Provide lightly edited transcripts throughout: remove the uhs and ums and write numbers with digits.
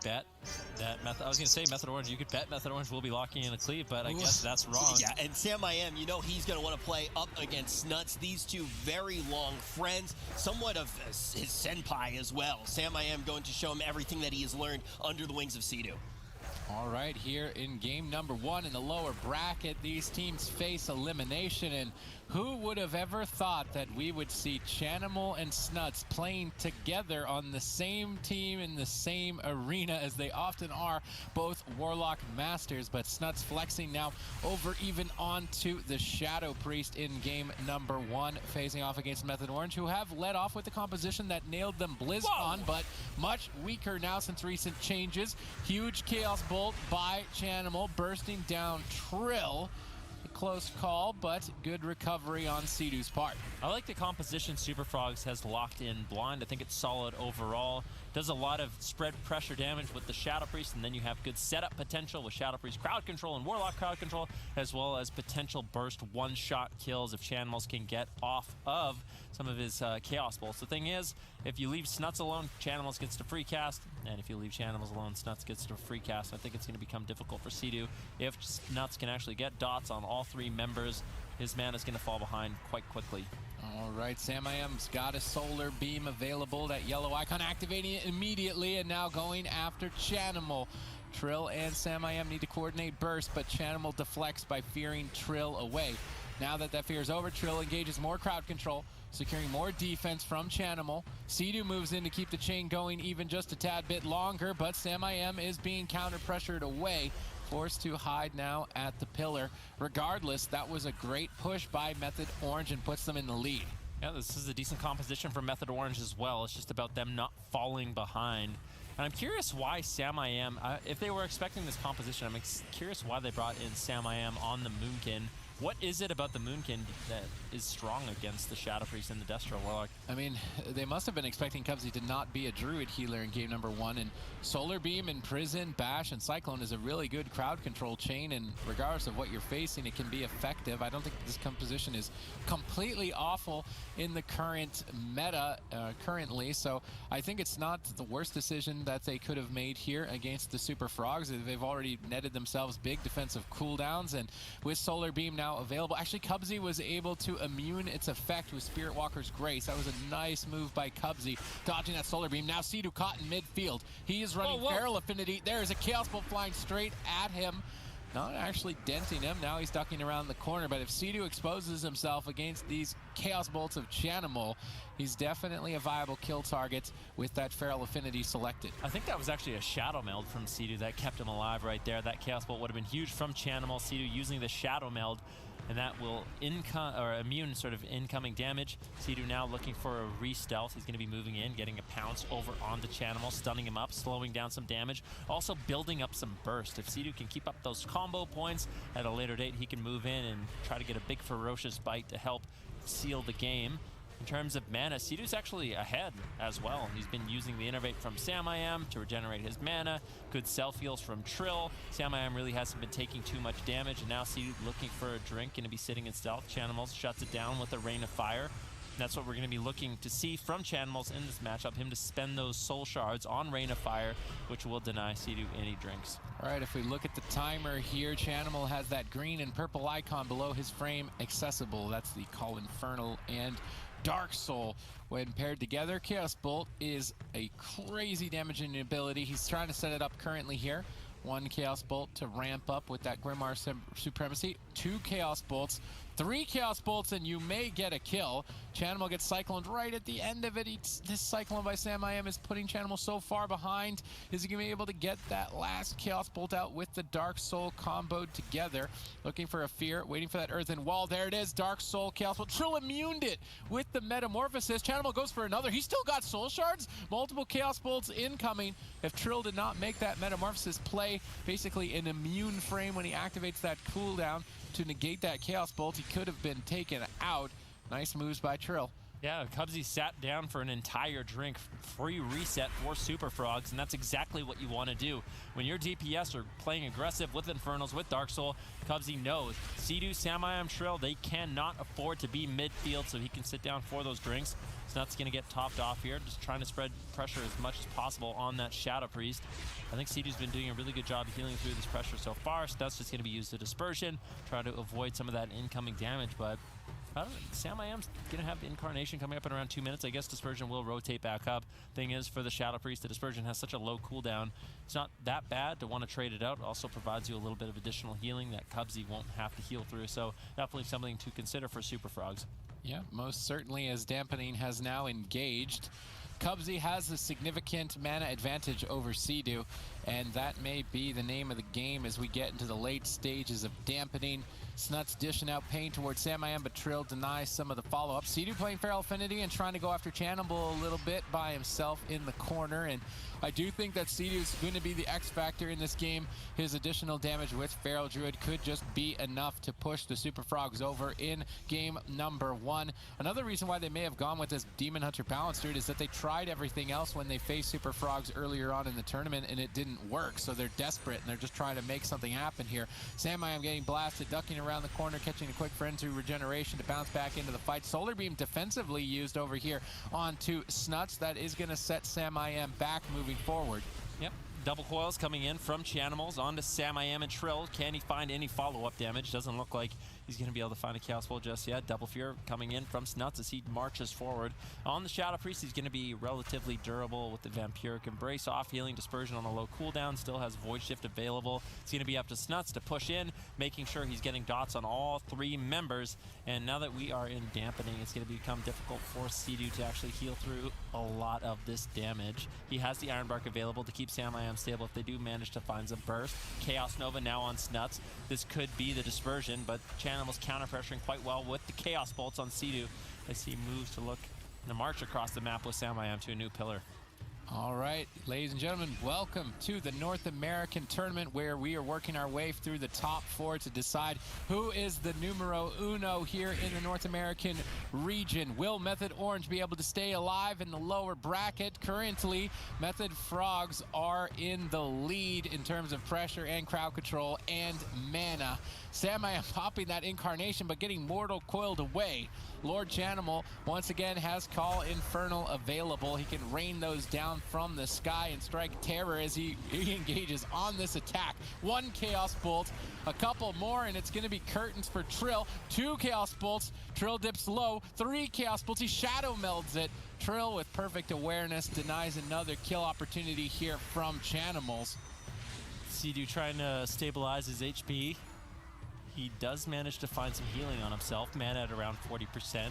bet that Method. I was going to say Method Orange. You could bet Method Orange will be locking in a cleave, but I guess that's wrong. Yeah, and Sam I Am, you know he's going to want to play up against Snuts. These two very long friends, somewhat of his senpai as well. Sam I Am going to show him everything that he has learned under the wings of Sidu. All right, here in game number 1 in the lower bracket, these teams face elimination, and who would have ever thought that we would see Chanimal and Snuts playing together on the same team in the same arena, as they often are, both Warlock Masters, but Snuts flexing now over even onto the Shadow Priest in game number 1, facing off against Method Orange, who have led off with the composition that nailed them BlizzCon, but much weaker now since recent changes. Huge Chaos Bolt by Chanimal, bursting down Trill. A close call, but good recovery on Sidu's part. I like the composition Super Frogs has locked in blind. I think it's solid overall. Does a lot of spread pressure damage with the Shadow Priest, and then you have good setup potential with Shadow Priest crowd control and Warlock crowd control, as well as potential burst one-shot kills if Chanimals can get off of some of his Chaos Bolts. The thing is, if you leave Snuts alone, Chanimals gets to free cast, and if you leave Chanimals alone, Snuts gets to free cast. I think it's going to become difficult for Sidu. If Snuts can actually get dots on all 3 members, his mana is going to fall behind quite quickly. All right, Sam I Am's got a Solar Beam available, that yellow icon activating it immediately, and now going after Chanimal. Trill and Sam I Am need to coordinate burst, but Chanimal deflects by fearing Trill away. Now that that fear is over, Trill engages more crowd control, securing more defense from Chanimal. Sidu moves in to keep the chain going even just a tad bit longer, but Sam I Am is being counter-pressured away, forced to hide now at the pillar. Regardless, that was a great push by Method Orange and puts them in the lead. Yeah, this is a decent composition for Method Orange as well. It's just about them not falling behind. And I'm curious why Sam I Am, if they were expecting this composition, I'm curious why they brought in Sam I Am on the Moonkin. What is it about the Moonkin that is strong against the Shadow Priest and the Destro Warlock? I mean, they must have been expecting Cubsy to not be a Druid healer in game number 1, and Solar Beam, Imprison, Bash, and Cyclone is a really good crowd control chain, and regardless of what you're facing, it can be effective. I don't think this composition is completely awful in the current meta currently, so I think it's not the worst decision that they could have made here against the Super Frogs. They've already netted themselves big defensive cooldowns, and with Solar Beam now available, actually Cubsy was able to immune its effect with Spirit Walker's Grace. That was a nice move by Cubsy, dodging that Solar Beam. Now Sidu caught in midfield. He is running Feral Affinity. There is a Chaos Bolt flying straight at him, not actually denting him. Now he's ducking around the corner, but if Sidu exposes himself against these Chaos Bolts of Chanimal, he's definitely a viable kill target with that Feral Affinity selected. I think that was actually a Shadow Meld from Sidu that kept him alive right there. That Chaos Bolt would have been huge from Chanimal. Sidu using the Shadow Meld, and that will immune sort of incoming damage. Sidu now looking for a re-stealth. He's going to be moving in, getting a pounce over on the Chanimal, stunning him up, slowing down some damage, also building up some burst. If Sidu can keep up those combo points at a later date, he can move in and try to get a big ferocious bite to help seal the game. In terms of mana, Sidu's actually ahead as well. He's been using the Innervate from Sam I Am to regenerate his mana. Good self-heals from Trill. Sam I Am really hasn't been taking too much damage, and now Sidu looking for a drink, going to be sitting in stealth. Chanimals shuts it down with a Rain of Fire. That's what we're going to be looking to see from Chanimals in this matchup, him to spend those soul shards on Rain of Fire, which will deny Sidu any drinks. All right, if we look at the timer here, Chanimal has that green and purple icon below his frame accessible. That's the Call Infernal and Dark Soul. When paired together, Chaos Bolt is a crazy damaging ability. He's trying to set it up currently here. 1 Chaos Bolt to ramp up with that Grimoire Supremacy. 2 Chaos Bolts. 3 Chaos Bolts and you may get a kill. Chanimal gets Cycloned right at the end of it. This Cyclone by Sam I Am is putting Chanimal so far behind. Is he going to be able to get that last Chaos Bolt out with the Dark Soul comboed together? Looking for a fear, waiting for that Earthen Wall. There it is, Dark Soul, Chaos Bolt. Trill immuned it with the Metamorphosis. Chanimal goes for another. He's still got Soul Shards. Multiple Chaos Bolts incoming. If Trill did not make that Metamorphosis play, basically an immune frame when he activates that cooldown to negate that Chaos Bolt, he could have been taken out. Nice moves by Trill. Yeah, Cubsy sat down for an entire drink, free reset for Super Frogs, and that's exactly what you want to do. When your DPS are playing aggressive with Infernals, with Dark Soul, Cubsy knows Sea-Doo, Samayam, Trill, they cannot afford to be midfield, so he can sit down for those drinks. Snut's going to get topped off here, just trying to spread pressure as much as possible on that Shadow Priest. I think Sea-Doo's been doing a really good job of healing through this pressure so far. Snut's just going to be used to Dispersion, try to avoid some of that incoming damage, but Samayam's going to have Incarnation coming up in around 2 minutes. I guess Dispersion will rotate back up. Thing is, for the Shadow Priest, the Dispersion has such a low cooldown. It's not that bad to want to trade it out. It also provides you a little bit of additional healing that Cubsy won't have to heal through. So definitely something to consider for Super Frogs. Yeah, most certainly, as Dampening has now engaged. Cubsy has a significant mana advantage over Sea-Doo, and that may be the name of the game as we get into the late stages of Dampening. Snut's dishing out pain towards Samayam, but Trill denies some of the follow-up. Sea-Doo playing Feral Affinity and trying to go after Cannibal a little bit by himself in the corner, and I do think that Sea-Doo's going to be the X factor in this game. His additional damage with Feral Druid could just be enough to push the Super Frogs over in game number 1. Another reason why they may have gone with this Demon Hunter Balance Druid is that they tried everything else when they faced Super Frogs earlier on in the tournament and it didn't work, so they're desperate and they're just trying to make something happen here. Samayam getting blasted, ducking around the corner, catching a quick Frenzy regeneration to bounce back into the fight. Solar Beam defensively used over here onto Snuts. That is going to set Samayam back moving forward. Yep. Double coils coming in from Chanimals onto Samayam and Trill. Can he find any follow-up damage? Doesn't look like he's going to be able to find a Chaos Bolt just yet. Double Fear coming in from Snuts as he marches forward. On the Shadow Priest, he's going to be relatively durable with the Vampiric Embrace off, healing Dispersion on a low cooldown, still has Void Shift available. It's going to be up to Snuts to push in, making sure he's getting dots on all 3 members. And now that we are in Dampening, it's going to become difficult for Sea-Doo to actually heal through a lot of this damage. He has the Iron Bark available to keep Samayam stable if they do manage to find some burst. Chaos Nova now on Snuts. This could be the Dispersion, but Chanimals counter-pressuring quite well with the Chaos Bolts on Sea-Doo as he moves to look to march across the map with Samayam to a new pillar. All right, ladies and gentlemen, welcome to the North American tournament where we are working our way through the top 4 to decide who is the numero uno here in the North American region. Will Method Orange be able to stay alive in the lower bracket? Currently, Method Frogs are in the lead in terms of pressure and crowd control and mana. Samayam popping that Incarnation, but getting Mortal Coiled away. Lord Chanimal once again has Call Infernal available. He can rain those down from the sky and strike terror as he engages on this attack. 1 Chaos Bolt, a couple more, and it's going to be curtains for Trill. 2 Chaos Bolts, Trill dips low. 3 Chaos Bolts, he Shadow Melds it. Trill with perfect awareness denies another kill opportunity here from Chanimals. Sea-Doo trying to stabilize his HP. He does manage to find some healing on himself, mana at around 40%.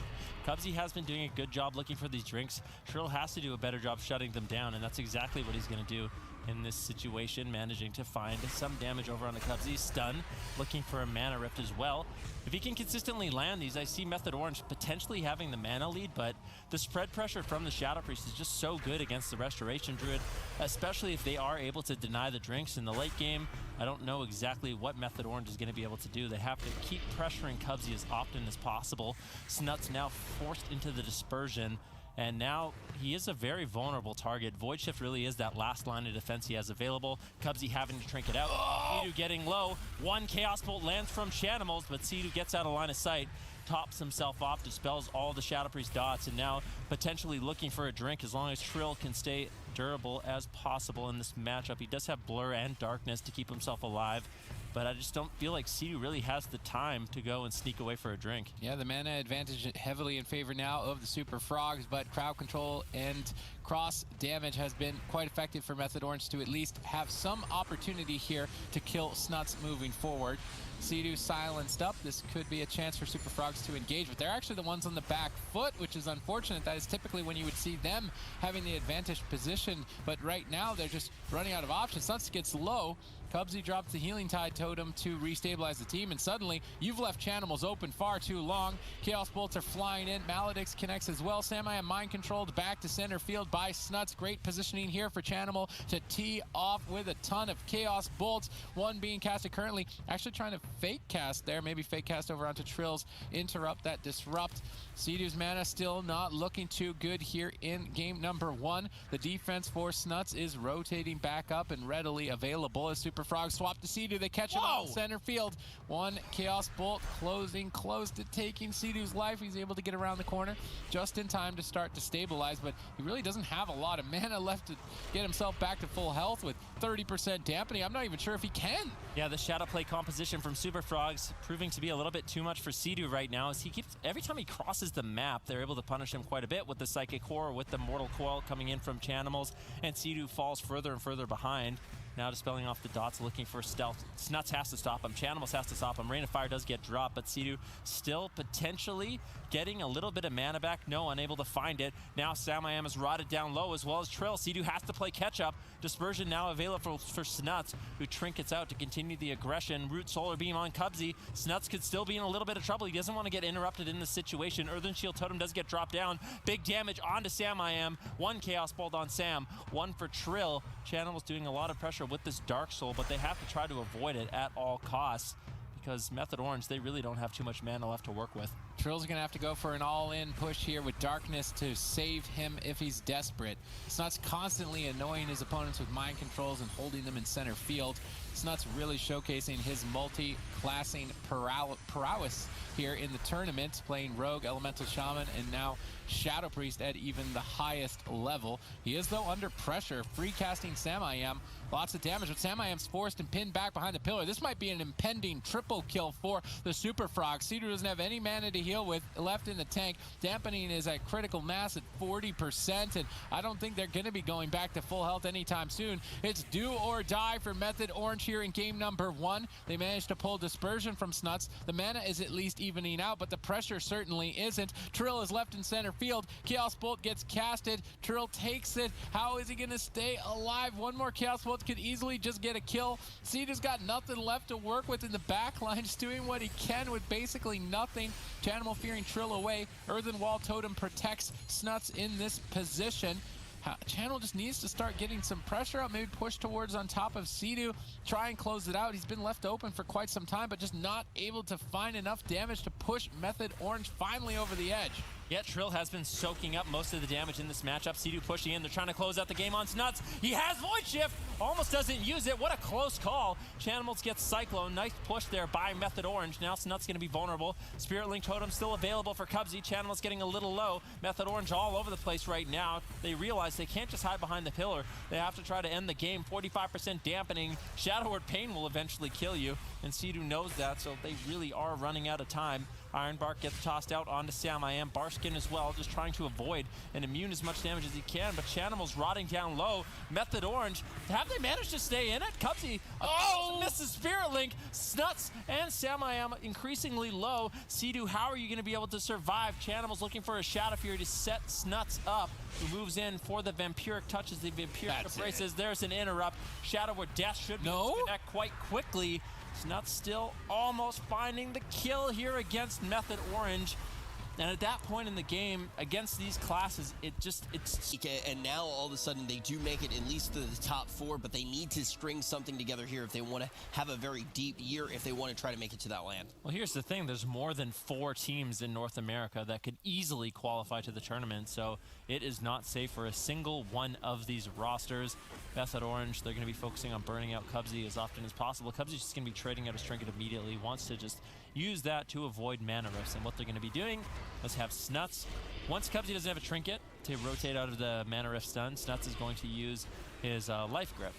Cubsy has been doing a good job looking for these drinks. Trill has to do a better job shutting them down, and that's exactly what he's going to do in this situation, managing to find some damage over on the Cubsy. Stun, looking for a mana rift as well. If he can consistently land these, I see Method Orange potentially having the mana lead, but the spread pressure from the Shadow Priest is just so good against the Restoration Druid, especially if they are able to deny the drinks in the late game. I don't know exactly what Method Orange is going to be able to do. They have to keep pressuring Cubsy as often as possible. Snut's now forced into the Dispersion, and now he is a very vulnerable target. Void Shift really is that last line of defense he has available. Cubsy having to trinket out. Sea-Doo getting low. 1 Chaos Bolt lands from Chanimals, but Sea-Doo gets out of line of sight, tops himself off, dispels all the Shadow Priest dots, and now potentially looking for a drink as long as Trill can stay durable as possible in this matchup. He does have Blur and Darkness to keep himself alive, but I just don't feel like Sea-Doo really has the time to go and sneak away for a drink. Yeah, the mana advantage heavily in favor now of the Super Frogs, but crowd control and cross damage has been quite effective for Method Orange to at least have some opportunity here to kill Snuts moving forward. Sea-Doo silenced up. This could be a chance for Super Frogs to engage, but they're actually the ones on the back foot, which is unfortunate. That is typically when you would see them having the advantage position, but right now they're just running out of options. Snuts gets low, Cubsy drops the Healing Tide totem to restabilize the team, and suddenly you've left Chanimals open far too long. Chaos Bolts are flying in. Maledix connects as well. Samaya mind controlled back to center field by Snuts. Great positioning here for Chanimal to tee off with a ton of Chaos Bolts. One being casted currently, actually trying to fake cast there, maybe fake cast over onto Trills, interrupt that disrupt. Sea-Doo's mana still not looking too good here in game number 1. The defense for Snuts is rotating back up and readily available as Super Frog swap to Sea-Doo. They catch him out center field. One Chaos Bolt closing close to taking Sea-Doo's life. He's able to get around the corner just in time to start to stabilize, but he really doesn't have a lot of mana left to get himself back to full health with 30% dampening. I'm not even sure if he can. Yeah, the shadow play composition from Super Frogs proving to be a little bit too much for Sea-Doo right now, as he keeps, every time he crosses the map, they're able to punish him quite a bit with the Psychic Core, with the Mortal Coil coming in from Chanimals, and Sea-Doo falls further and further behind. Now dispelling off the dots, looking for stealth. Snuts has to stop him. Chanimals has to stop him. Rain of Fire does get dropped, but Sea-Doo still potentially getting a little bit of mana back. No, unable to find it. Now Samayam is rotted down low as well as Trill. Sea-Doo has to play catch-up. Dispersion now available for Snuts, who trinkets out to continue the aggression. Root Solar Beam on Cubsy. Snuts could still be in a little bit of trouble. He doesn't want to get interrupted in this situation. Earthen Shield Totem does get dropped down. Big damage onto Samayam. One Chaos Bolt on Sam. One for Trill. Chanimal's doing a lot of pressure with this Dark Soul, but they have to try to avoid it at all costs, because Method Orange, they really don't have too much mana left to work with. Trill's gonna have to go for an all-in push here with Darkness to save him if he's desperate. Snuts constantly annoying his opponents with mind controls and holding them in center field. Snuts really showcasing his multi-classing prowess here in the tournament, playing Rogue, Elemental Shaman, and now Shadow Priest at even the highest level. He is, though, under pressure, free casting Samayam. Lots of damage, but Samayam's forced and pinned back behind the pillar. This might be an impending triple kill for the Super Frog. Sea-Doo doesn't have any mana to heal with left in the tank. Dampening is at critical mass at 40%, and I don't think they're going to be going back to full health anytime soon. It's do or die for Method Orange here in game number 1. They managed to pull Dispersion from Snuts. The mana is at least evening out, but the pressure certainly isn't. Trill is left in center field. Chaos Bolt gets casted. Trill takes it. How is he going to stay alive? One more Chaos Bolt could easily just get a kill. Sea-Doo's got nothing left to work with in the back line, just doing what he can with basically nothing. Chanimal fearing Trill away. Earthen Wall Totem protects Snuts in this position. Channel just needs to start getting some pressure out, maybe push towards on top of Sea-Doo, try and close it out. He's been left open for quite some time, but just not able to find enough damage to push Method Orange finally over the edge. Yeah, Trill has been soaking up most of the damage in this matchup. Sea-Doo pushing in. They're trying to close out the game on Snuts. He has Void Shift. Almost doesn't use it. What a close call. Chanimals gets Cyclone. Nice push there by Method Orange. Now Snuts going to be vulnerable. Spirit Link Totem still available for Cubsy. Chanimals getting a little low. Method Orange all over the place right now. They realize they can't just hide behind the pillar. They have to try to end the game. 45% dampening. Shadow Word Pain will eventually kill you, and Sea-Doo knows that, so they really are running out of time. Ironbark gets tossed out onto Samayam. Barskin as well, just trying to avoid and immune as much damage as he can, but Chanimal's rotting down low. Method Orange, have they managed to stay in it? Cubsy, misses Spirit Link. Snuts and Samayam increasingly low. Sea-Doo, how are you going to be able to survive? Chanimal's looking for a Shadow Fury to set Snuts up, who moves in for the Vampiric touches. The Vampiric embraces. There's an interrupt. Shadow Word Death should be able to connect quite quickly. Snuts still almost finding the kill here against Method Orange. And at that point in the game, against these classes, it's... And now, all of a sudden, they do make it at least to the top 4, but they need to string something together here if they want to have a very deep year, if they want to try to make it to that land. Well, here's the thing. There's more than 4 teams in North America that could easily qualify to the tournament, so it is not safe for a single one of these rosters. Method Orange, they're going to be focusing on burning out Cubsy as often as possible. Cubsy's just going to be trading out his trinket immediately. Wants to just use that to avoid mana rifts, and what they're going to be doing, let's have Snuts. Once Cubsy doesn't have a trinket to rotate out of the mana rift stun, Snuts is going to use his life grip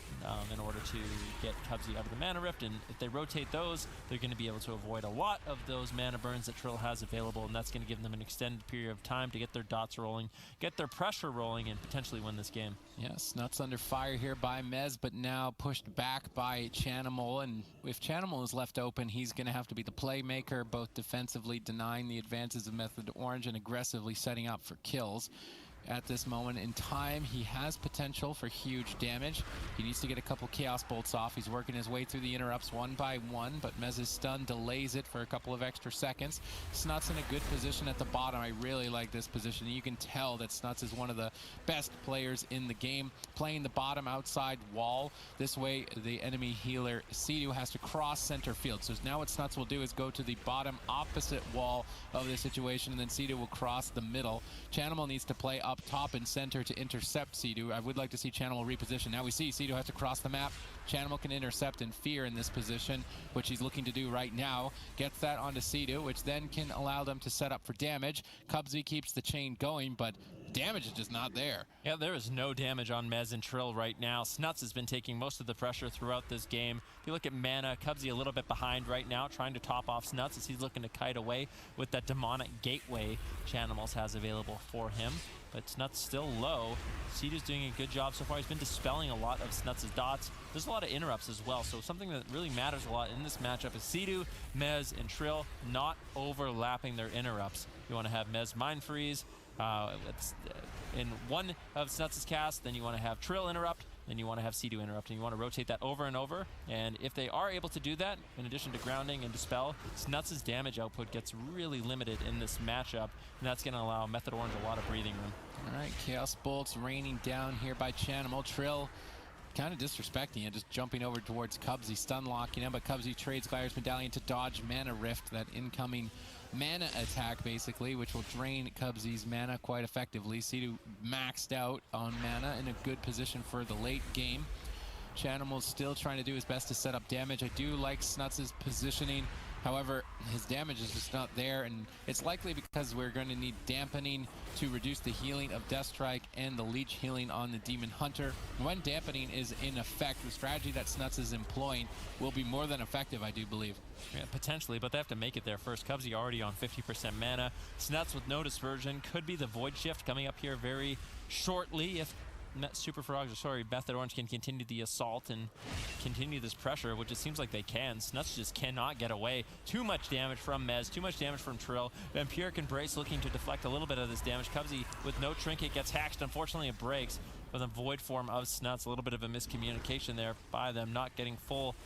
in order to get Cubsy out of the mana rift, and if they rotate those, they're going to be able to avoid a lot of those mana burns that Trill has available, and that's going to give them an extended period of time to get their dots rolling, get their pressure rolling, and potentially win this game. Yes, Snuts under fire here by Mez, but now pushed back by Chanimal, and if Chanimal is left open, he's going to have to be the playmaker, both defensively denying the advances of Method Orange and aggressively setting up for kills. at this moment in time. He has potential for huge damage. He needs to get a couple Chaos Bolts off. He's working his way through the interrupts one by one, but Mez's stun delays it for a couple of extra seconds. Snuts in a good position at the bottom. I really like this position. You can tell that Snuts is one of the best players in the game, playing the bottom outside wall. This way, the enemy healer, Sea-Doo, has to cross center field. So now what Snuts will do is go to the bottom opposite wall of the situation, and then Sea-Doo will cross the middle. Chanimal needs to play up top and center to intercept Sea-Doo. I would like to see Chanimal reposition. Now we see Sea-Doo has to cross the map. Chanimal can intercept and fear in this position, which he's looking to do right now. Gets that onto Sea-Doo, which then can allow them to set up for damage. Cubsy keeps the chain going, but damage is just not there. Yeah, there is no damage on Mez and Trill right now. Snuts has been taking most of the pressure throughout this game. If you look at mana, Cubsy a little bit behind right now, trying to top off Snuts as he's looking to kite away with that demonic gateway Chanimals has available for him. But Snuts still low. Sea-Doo's doing a good job so far. He's been dispelling a lot of Snuts' dots. There's a lot of interrupts as well, so something that really matters a lot in this matchup is Sea-Doo, Mez, and Trill not overlapping their interrupts. You want to have Mez Mind Freeze in one of Snuts' cast, then you want to have Trill interrupt, then you want to have Sea-Doo interrupt, and you want to rotate that over and over. And if they are able to do that, in addition to grounding and dispel, Snuts' damage output gets really limited in this matchup, and that's going to allow Method Orange a lot of breathing room. All right, Chaos Bolts raining down here by Chanimal. Trill kind of disrespecting it, just jumping over towards Cubsy, stun locking him, but Cubsy trades Glaire's Medallion to dodge Mana Rift, that incoming mana attack basically, which will drain Cubsy's mana quite effectively. Sea-Doo maxed out on mana, in a good position for the late game. Chanimal's still trying to do his best to set up damage. I do like Snuts' positioning. However, his damage is just not there, and it's likely because we're going to need dampening to reduce the healing of Deathstrike and the leech healing on the Demon Hunter. When dampening is in effect, the strategy that Snuts is employing will be more than effective, I do believe. Yeah, potentially, but they have to make it there first. Cubsy already on 50% mana. Snuts with no dispersion. Could be the Void Shift coming up here very shortly if Method Orange can continue the assault and continue this pressure, which it seems like they can. Snuts just cannot get away. Too much damage from Mez, too much damage from Trill. Vampiric Embrace looking to deflect a little bit of this damage. Cubsy with no trinket gets hacked. Unfortunately, it breaks with a void form of Snuts. A little bit of a miscommunication there by them, not getting full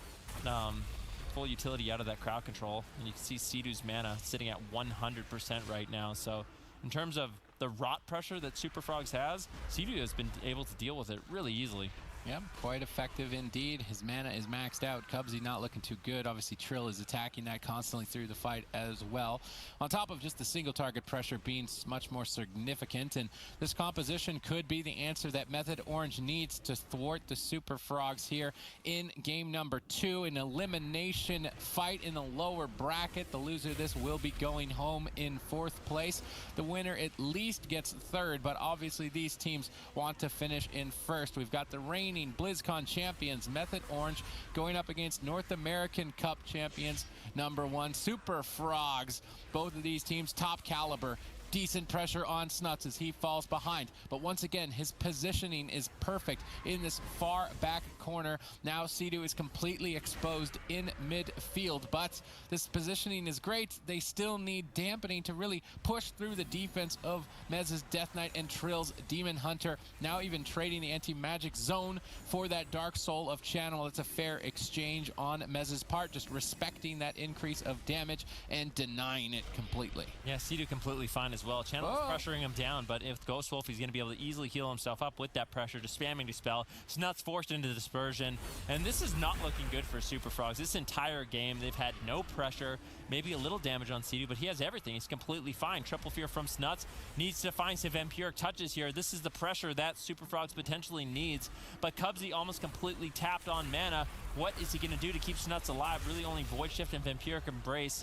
utility out of that crowd control. And you can see Sea-Doo's mana sitting at 100% right now. So in terms of the rot pressure that Super Frogs has, Sea-Doo has been able to deal with it really easily. Yeah, quite effective indeed. His mana is maxed out. Cubsy not looking too good. Obviously, Trill is attacking that constantly through the fight as well. On top of just the single target pressure being much more significant, and this composition could be the answer that Method Orange needs to thwart the Super Frogs here in game number 2. An elimination fight in the lower bracket. The loser of this will be going home in 4th place. The winner at least gets 3rd, but obviously these teams want to finish in 1st. We've got the reigning BlizzCon champions, Method Orange, going up against North American Cup champions, #1, Super Frogs. Both of these teams top caliber. Decent pressure on Snuts as he falls behind. But once again, his positioning is perfect in this far back corner. Now Sea-Doo is completely exposed in midfield, but this positioning is great. They still need dampening to really push through the defense of Mez's Death Knight and Trill's Demon Hunter. Now even trading the anti-magic zone for that Dark Soul of Chanimal. It's a fair exchange on Mez's part, just respecting that increase of damage and denying it completely. Yeah, Sea-Doo completely fine as well. Chanimal's pressuring him down, but if Ghost Wolf, he's going to be able to easily heal himself up with that pressure, just spamming Dispel. Snuts forced into the dispersion, and this is not looking good for Super Frogs. This entire game, they've had no pressure, maybe a little damage on Sea-Doo, but he has everything. He's completely fine. Triple Fear from Snuts needs to find some vampiric touches here. This is the pressure that Super Frogs potentially needs, but Cubsy almost completely tapped on mana. What is he going to do to keep Snuts alive? Really only Void Shift and Vampiric Embrace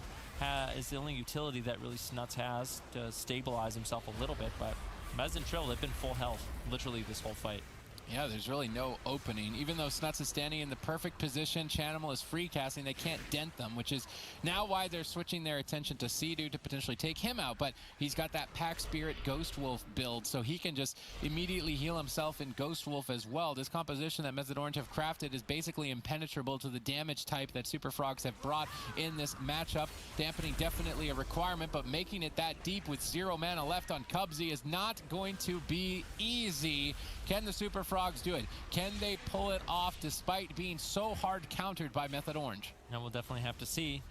is the only utility that really Snuts has to stabilize himself a little bit, but Mez and Trill have been full health literally this whole fight. Yeah, there's really no opening. Even though Snuts is standing in the perfect position, Chanimal is free casting, they can't dent them, which is now why they're switching their attention to Sea-Doo to potentially take him out. But he's got that Pack Spirit Ghost Wolf build, so he can just immediately heal himself in Ghost Wolf as well. This composition that Method Orange have crafted is basically impenetrable to the damage type that Super Frogs have brought in this matchup. Dampening definitely a requirement, but making it that deep with 0 mana left on Cubsy is not going to be easy. Can the Super Frogs do it? Can they pull it off despite being so hard countered by Method Orange? Now we'll definitely have to see.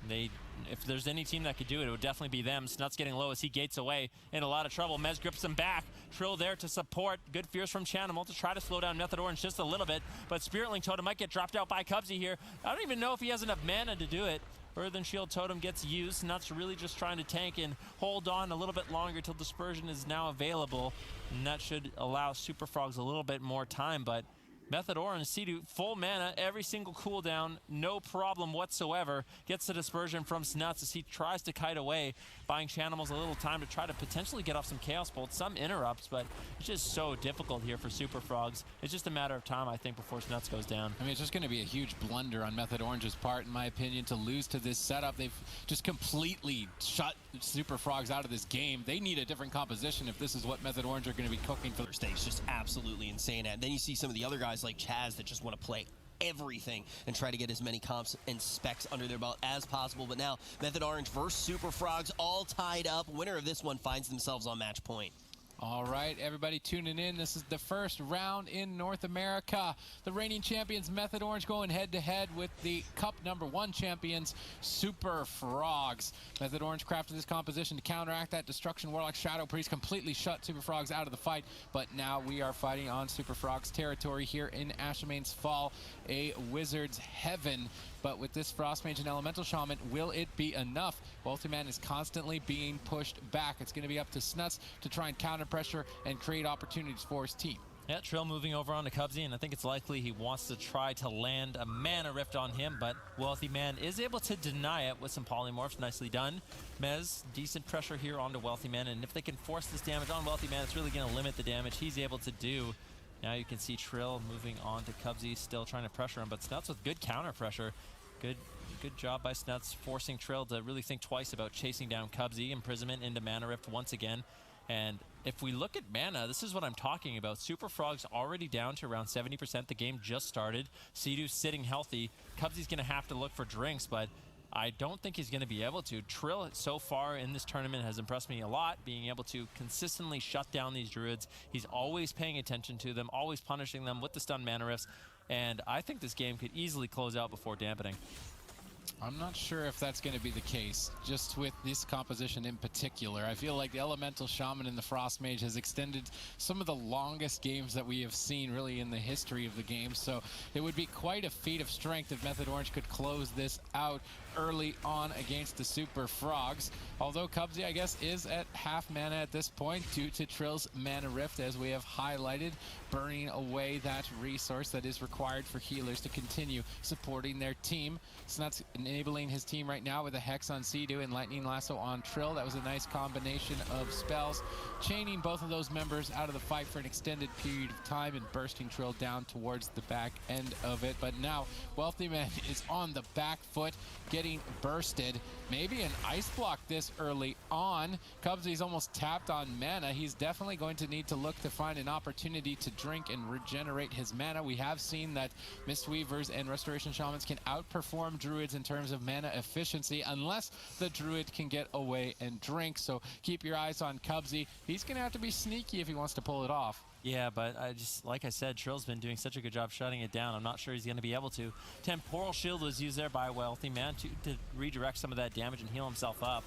If there's any team that could do it, it would definitely be them. Snuts getting low as he gates away in a lot of trouble. Mez grips him back. Trill there to support. Good fears from Chanimal to try to slow down Method Orange just a little bit. But Spirit Link Totem might get dropped out by Cubsy here. I don't even know if he has enough mana to do it. Earthen Shield Totem gets used. Nuts really just trying to tank and hold on a little bit longer till Dispersion is now available. And that should allow Super Frogs a little bit more time, but Method Orange, Sea-Doo, full mana, every single cooldown, no problem whatsoever. Gets the Dispersion from Snuts as he tries to kite away, buying Chanimals a little time to try to potentially get off some Chaos Bolt, some interrupts, but it's just so difficult here for Super Frogs. It's just a matter of time, I think, before Snuts goes down. I mean, it's just going to be a huge blunder on Method Orange's part, in my opinion, to lose to this setup. They've just completely shut Super Frogs out of this game. They need a different composition if this is what Method Orange are going to be cooking for. Stage just absolutely insane. And then you see some of the other guys like Chaz that just want to play everything and try to get as many comps and specs under their belt as possible. But now Method Orange versus Super Frogs all tied up. Winner of this one finds themselves on match point. All right, everybody tuning in. This is the first round in North America. The reigning champions, Method Orange, going head-to-head with the Cup #1 champions, Super Frogs. Method Orange crafted this composition to counteract that Destruction Warlock Shadow Priest, completely shut Super Frogs out of the fight. But now we are fighting on Super Frogs territory here in Ashamane's Fall, a Wizard's Heaven. But with this Frost Mage and Elemental Shaman, will it be enough? Wealthy Man is constantly being pushed back. It's going to be up to Snuts to try and counter pressure and create opportunities for his team. Yeah, Trill moving over onto Cubsy, and I think it's likely he wants to try to land a Mana Rift on him, but Wealthy Man is able to deny it with some Polymorphs. Nicely done. Mez, decent pressure here onto Wealthy Man, and if they can force this damage on Wealthy Man, it's really going to limit the damage he's able to do. Now you can see Trill moving on to Cubsy, still trying to pressure him, but Snuts with good counter pressure. Good job by Snuts, forcing Trill to really think twice about chasing down Cubsy. Imprisonment into Mana Rift once again. And if we look at mana, this is what I'm talking about. Super Frog's already down to around 70%. The game just started. Sea-Doo's sitting healthy. Cubsy's going to have to look for drinks, but I don't think he's going to be able to. Trill, so far in this tournament, has impressed me a lot, being able to consistently shut down these Druids. He's always paying attention to them, always punishing them with the stun Mana Rifts. And I think this game could easily close out before dampening. I'm not sure if that's going to be the case, just with this composition in particular. I feel like the Elemental Shaman and the Frost Mage has extended some of the longest games that we have seen really in the history of the game, so it would be quite a feat of strength if Method Orange could close this out early on against the Super Frogs. Although Cubsy, I guess, is at half mana at this point due to Trill's Mana Rift, as we have highlighted, burning away that resource that is required for healers to continue supporting their team. Snuts enabling his team right now with a Hex on Sea-Doo and Lightning Lasso on Trill. That was a nice combination of spells, chaining both of those members out of the fight for an extended period of time and bursting Trill down towards the back end of it. But now Wealthy Man is on the back foot, getting bursted. Maybe an Ice Block this early on. Cubsy's almost tapped on mana. He's definitely going to need to look to find an opportunity to drink and regenerate his mana. We have seen that Mistweavers and Restoration Shamans can outperform Druids in terms of mana efficiency unless the Druid can get away and drink. So keep your eyes on Cubsy. He's going to have to be sneaky if he wants to pull it off. Yeah, but like I said, Trill's been doing such a good job shutting it down. I'm not sure he's going to be able to. Temporal Shield was used there by Wealthy Man to redirect some of that damage and heal himself up.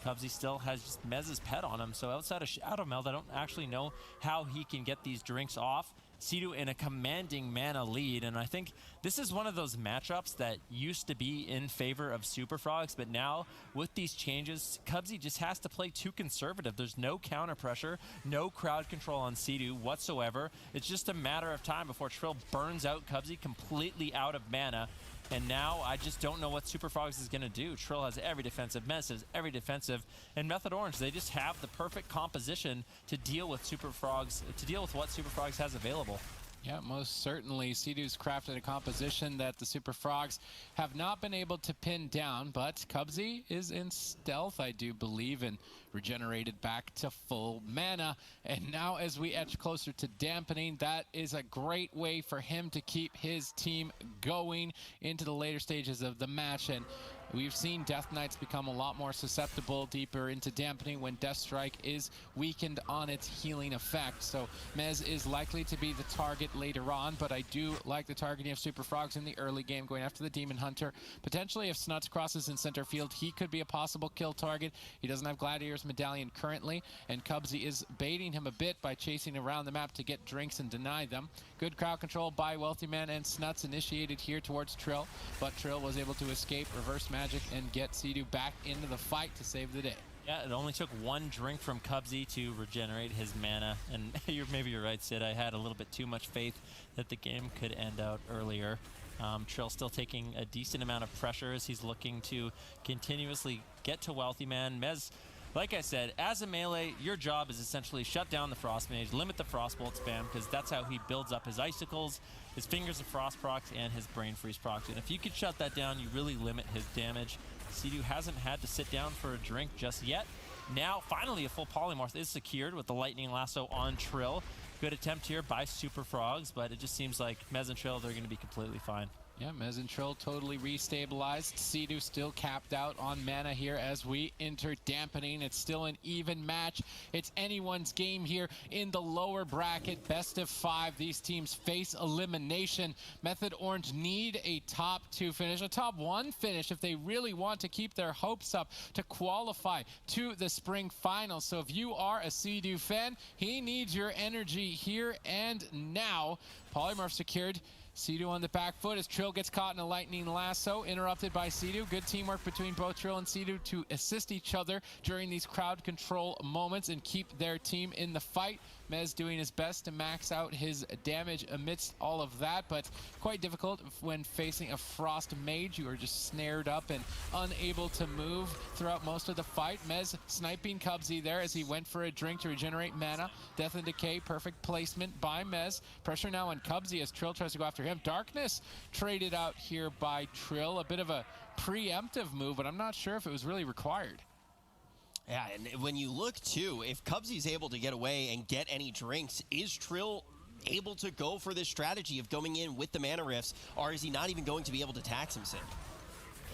Cubsy still has just Mez's pet on him, so outside of Shadow Meld, I don't actually know how he can get these drinks off. Sea-Doo in a commanding mana lead, and I think this is one of those matchups that used to be in favor of Super Frogs, but now with these changes, Cubsy just has to play too conservative. There's no counter pressure, no crowd control on Sea-Doo whatsoever. It's just a matter of time before Trill burns out Cubsy completely out of mana. And now I just don't know what Super Frogs is going to do. Trill has every defensive, Mez has every defensive, and Method Orange, they just have the perfect composition to deal with Super Frogs, to deal with what Super Frogs has available. Yeah, most certainly. Sea-Doo's crafted a composition that the Super Frogs have not been able to pin down, but Cubsy is in stealth, I do believe, and regenerated back to full mana. And now as we edge closer to dampening, that is a great way for him to keep his team going into the later stages of the match. And we've seen Death Knights become a lot more susceptible deeper into dampening when Death Strike is weakened on its healing effect. So Mez is likely to be the target later on, but I do like the targeting of Super Frogs in the early game, going after the Demon Hunter. Potentially, if Snuts crosses in center field, he could be a possible kill target. He doesn't have Gladiator's Medallion currently, and Cubsy is baiting him a bit by chasing around the map to get drinks and deny them. Good crowd control by Wealthy Man, and Snuts initiated here towards Trill, but Trill was able to escape, reverse magic, and get Sea-Doo back into the fight to save the day. Yeah, it only took one drink from Cubsy to regenerate his mana, and maybe you're right, Sid. I had a little bit too much faith that the game could end out earlier. Trill still taking a decent amount of pressure as he's looking to continuously get to Wealthy Man. Mez, like I said, as a melee, your job is essentially shut down the Frost Mage, limit the Frostbolt spam, because that's how he builds up his Icicles, his Fingers of Frost procs, and his Brain Freeze procs. And if you could shut that down, you really limit his damage. Sea-Doo hasn't had to sit down for a drink just yet. Now, finally, a full Polymorph is secured with the Lightning Lasso on Trill. Good attempt here by Super Frogs, but it just seems like Mez and Trill, they're going to be completely fine. Yeah, Mez and Trill totally restabilized. Sea-Doo still capped out on mana here as we enter dampening. It's still an even match. It's anyone's game here in the lower bracket. Best of 5. These teams face elimination. Method Orange need a top 2 finish, a top 1 finish if they really want to keep their hopes up to qualify to the spring finals. So if you are a Sea-Doo fan, he needs your energy here and now. Polymorph secured. Sea-Doo on the back foot as Trill gets caught in a Lightning Lasso, interrupted by Sea-Doo. Good teamwork between both Trill and Sea-Doo to assist each other during these crowd control moments and keep their team in the fight. Mez doing his best to max out his damage amidst all of that, but quite difficult when facing a Frost Mage. You are just snared up and unable to move throughout most of the fight. Mez sniping Cubsy there as he went for a drink to regenerate mana. Death and Decay, perfect placement by Mez. Pressure now on Cubsy as Trill tries to go after him. Darkness traded out here by Trill. A bit of a preemptive move, but I'm not sure if it was really required. Yeah, and when you look, too, if Cubsy's able to get away and get any drinks, is Trill able to go for this strategy of going in with the mana rifts, or is he not even going to be able to tax him, Sid?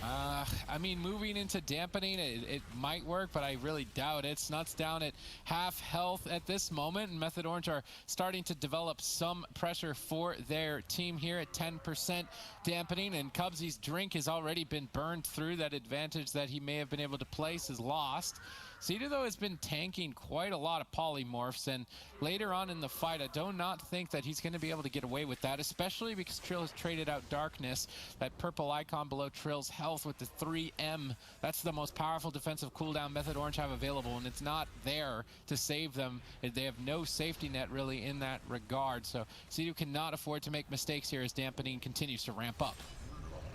I mean, moving into dampening, it might work, but I really doubt it. Snuts down at half health at this moment, and Method Orange are starting to develop some pressure for their team here at 10% dampening, and Cubsy's drink has already been burned through. That advantage that he may have been able to place is lost. Sea-Doo, though, has been tanking quite a lot of polymorphs, and later on in the fight, I do not think that he's going to be able to get away with that, especially because Trill has traded out Darkness, that purple icon below Trill's health with the 3M. That's the most powerful defensive cooldown Method Orange have available, and it's not there to save them. They have no safety net, really, in that regard. So Sea-Doo cannot afford to make mistakes here as dampening continues to ramp up.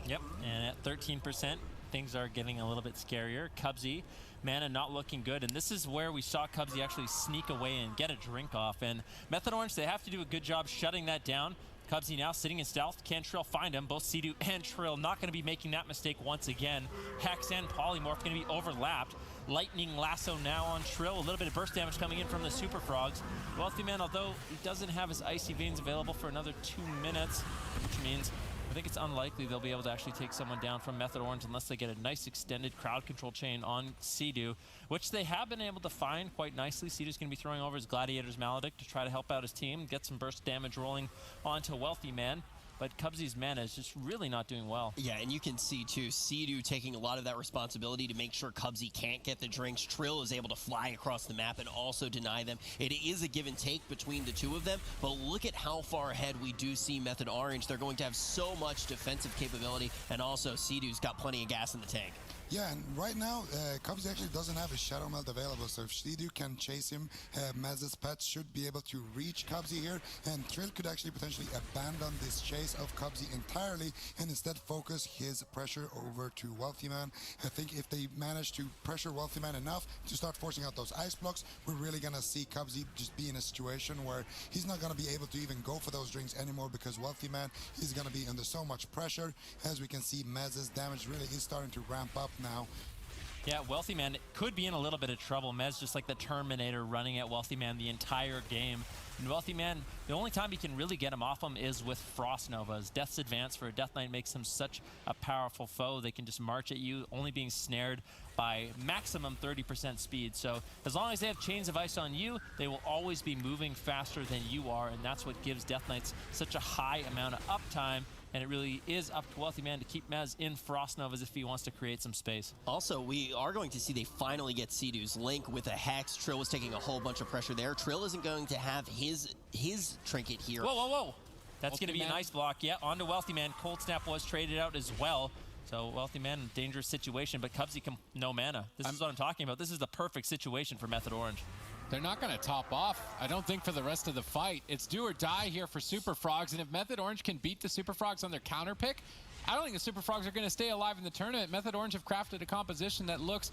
Yep, and at 13%, things are getting a little bit scarier. Cubsy, mana not looking good, and this is where we saw Cubsy actually sneak away and get a drink off. And Method Orange, they have to do a good job shutting that down. Cubsy now sitting in stealth. Can Trill find him? Both Sea-Doo and Trill not going to be making that mistake once again. Hex and Polymorph going to be overlapped. Lightning Lasso now on Trill. A little bit of burst damage coming in from the Super Frogs. Wealthy Man, although he doesn't have his Icy Veins available for another 2 minutes, which means I think it's unlikely they'll be able to actually take someone down from Method Orange unless they get a nice extended crowd control chain on Sea-Doo, which they have been able to find quite nicely. Sea-Doo's going to be throwing over his Gladiator's Maledict to try to help out his team, get some burst damage rolling onto Wealthy Man. But Cubsy's mana is just really not doing well. Yeah, and you can see, too, Sea-Doo taking a lot of that responsibility to make sure Cubsy can't get the drinks. Trill is able to fly across the map and also deny them. It is a give and take between the two of them, but look at how far ahead we do see Method Orange. They're going to have so much defensive capability, and also Sea-Doo's got plenty of gas in the tank. Yeah, and right now, Cubsy actually doesn't have a Shadow Melt available, so if Shidu can chase him, Maz's pet should be able to reach Cubsy here, and Trill could actually potentially abandon this chase of Cubsy entirely and instead focus his pressure over to Wealthy Man. I think if they manage to pressure Wealthy Man enough to start forcing out those ice blocks, we're really going to see Cubsy just be in a situation where he's not going to be able to even go for those drinks anymore because Wealthy Man is going to be under so much pressure. As we can see, Maz's damage really is starting to ramp up now. Yeah, Wealthy Man could be in a little bit of trouble. Mez just like the Terminator running at Wealthy Man the entire game. And Wealthy Man, the only time you can really get him off him is with Frost Novas. Death's Advance for a Death Knight makes him such a powerful foe. They can just march at you, only being snared by maximum 30% speed. So as long as they have Chains of Ice on you, they will always be moving faster than you are, and that's what gives Death Knights such a high amount of uptime. And it really is up to Wealthy Man to keep Mez in Frost Novas if he wants to create some space. Also, we are going to see they finally get Sidu's Link with a Hex. Trill was taking a whole bunch of pressure there. Trill isn't going to have his trinket here. Whoa, whoa, whoa. That's going to be Man. a nice block. Yeah, onto Wealthy Man. Cold Snap was traded out as well. So Wealthy Man in a dangerous situation, but Cubsy can no mana. This is what I'm talking about. This is the perfect situation for Method Orange. They're not going to top off, I don't think, for the rest of the fight. It's do or die here for Super Frogs, and if Method Orange can beat the Super Frogs on their counter pick, I don't think the Super Frogs are going to stay alive in the tournament. Method Orange have crafted a composition that looks